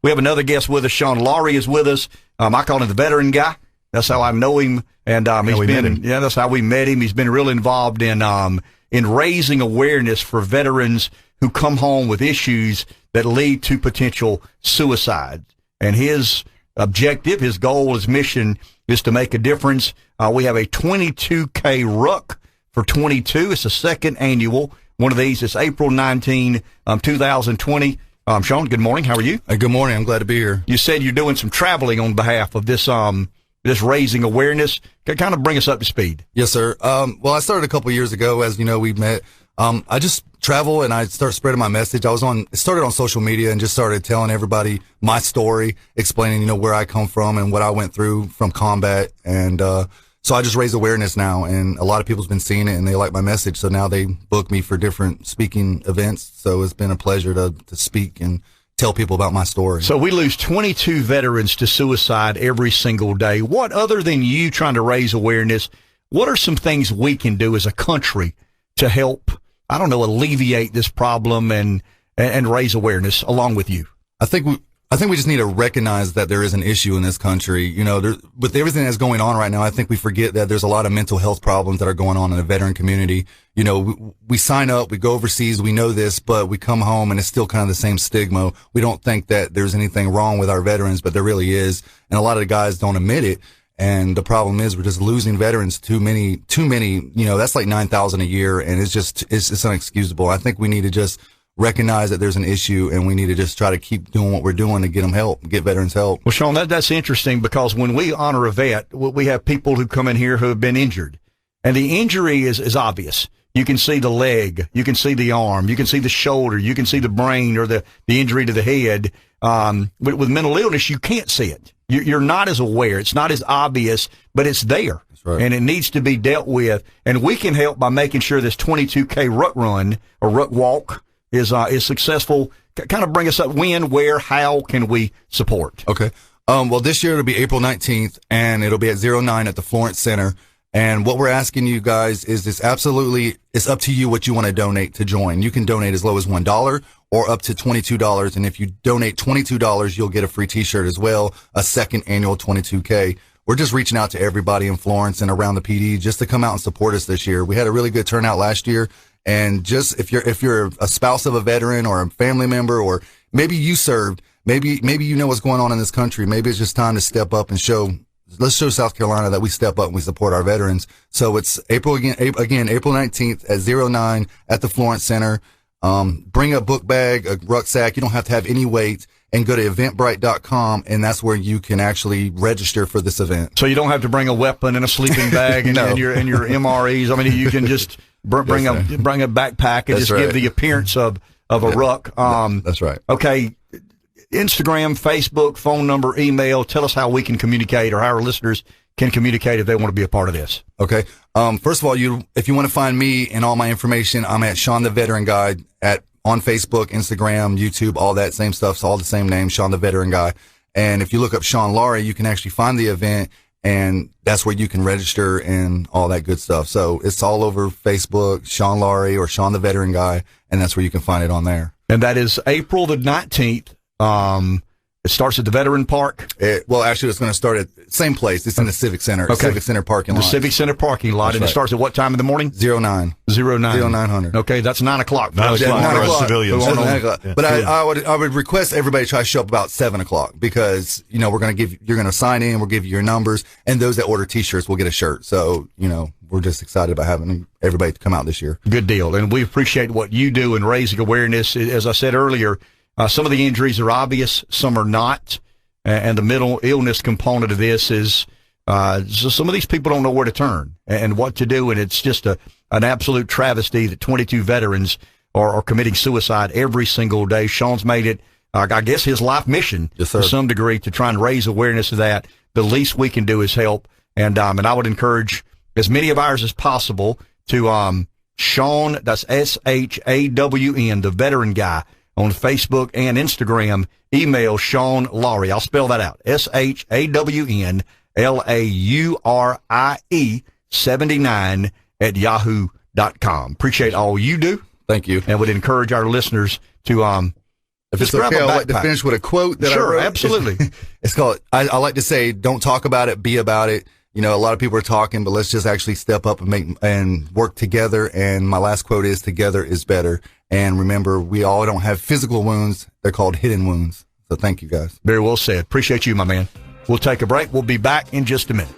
We have another guest with us. Shawn Laurie is with us. I call him the Veteran Guy. That's how I know him. And that's how we met him. He's been real involved in raising awareness for veterans who come home with issues that lead to potential suicide. And his objective, his goal, his mission is to make a difference. We have a 22K RUC for 22. It's the second annual one of these. It's April 19, 2020. Shawn, good morning. How are you? Hey, good morning. I'm glad to be here. You said you're doing some traveling on behalf of this raising awareness. Kind of bring us up to speed. Yes, sir. Well, I started a couple of years ago. As you know, we met. I just travel and I start spreading my message. Started on social media and just started telling everybody my story, explaining, where I come from and what I went through from combat. And, so I just raise awareness now, and a lot of people's been seeing it and they like my message. So now they book me for different speaking events. So it's been a pleasure to speak and tell people about my story. So we lose 22 veterans to suicide every single day. What, other than you trying to raise awareness, what are some things we can do as a country to help, alleviate this problem and raise awareness along with you? I think we just need to recognize that there is an issue in this country. With everything that's going on right now, I think we forget that there's a lot of mental health problems that are going on in the veteran community. We sign up, we go overseas, we know this, but we come home and it's still kind of the same stigma. We don't think that there's anything wrong with our veterans, but there really is. And a lot of the guys don't admit it. And the problem is we're just losing veterans too many, that's like 9,000 a year. And it's unexcusable. I think we need to just recognize that there's an issue, and we need to just try to keep doing what we're doing to get them help, get veterans help. Well, Shawn, that's interesting, because when we honor a vet, we have people who come in here who have been injured, and the injury is obvious. You can see the leg, you can see the arm, you can see the shoulder, you can see the brain or the injury to the head. But with mental illness, you can't see it. You're not as aware. It's not as obvious, but it's there. That's right. And it needs to be dealt with. And we can help by making sure this 22K RUC run or RUC walk is successful. Kind of bring us up. When, where, how can we support? Okay. Well, this year it'll be April 19th, and it'll be at 09 at the Florence Center. And what we're asking you guys is it's up to you what you want to donate to join. You can donate as low as $1 or up to $22. And if you donate $22, you'll get a free t-shirt as well, a second annual 22K. We're just reaching out to everybody in Florence and around the PD just to come out and support us this year. We had a really good turnout last year. And just if you're a spouse of a veteran or a family member, or maybe you served, maybe you know what's going on in this country. Maybe it's just time to step up and let's show South Carolina that we step up and we support our veterans. So it's April 19th at 09 at the Florence Center. Bring a book bag, a rucksack. You don't have to have any weight, and go to eventbrite.com, and that's where you can actually register for this event. So you don't have to bring a weapon and a sleeping bag and, No. and your MREs. I mean, you can just bring a backpack and That's just right. give the appearance of a RUC. That's right. Okay. Instagram, Facebook, phone number, email. Tell us how we can communicate, or how our listeners can communicate if they want to be a part of this. Okay. First of all, if you want to find me and all my information, I'm at Shawn the Veteran Guy on Facebook, Instagram, YouTube, all that same stuff. It's all the same name, Shawn the Veteran Guy. And if you look up Shawn Laurie, you can actually find the event, and that's where you can register and all that good stuff. So it's all over Facebook, Shawn Laurie or Shawn the Veteran Guy, and that's where you can find it on there. And that is April the 19th. It starts at the Veteran Park. Well, actually, it's going to start at the same place. It's in the Civic Center. Okay. Civic Center parking lot. The Civic Center parking lot. That's And right. it starts at what time in the morning? 09. 0900. Okay, that's 9 o'clock. 9 o'clock. 9 for o'clock. civilians. That's 9 o'clock. Yeah. But I would request everybody try to show up about 7 o'clock, because you're going to sign in. We'll give you your numbers, and those that order t-shirts will get a shirt. So we're just excited about having everybody to come out this year. Good deal. And we appreciate what you do in raising awareness. As I said earlier, some of the injuries are obvious, some are not. And the mental illness component of this is so some of these people don't know where to turn and what to do. And it's just an absolute travesty that 22 veterans are committing suicide every single day. Shawn's made it, I guess, his life mission Yes, sir. to some degree to try and raise awareness of that. The least we can do is help. And I would encourage as many of ours as possible to Shawn, that's SHAWN, the Veteran Guy, on Facebook and Instagram. Email Shawn Laurie. I'll spell that out. SHAWN LAURIE 79 at yahoo.com. Appreciate all you do. Thank you. And would encourage our listeners to If Just it's grab okay, a I'd like to backpack. finish with a quote that I Sure, wrote. absolutely. It's called, I like to say, don't talk about it, be about it. You know, a lot of people are talking, but let's just actually step up and work together. And my last quote is, together is better. And remember, we all don't have physical wounds. They're called hidden wounds. So thank you, guys. Very well said. Appreciate you, my man. We'll take a break. We'll be back in just a minute.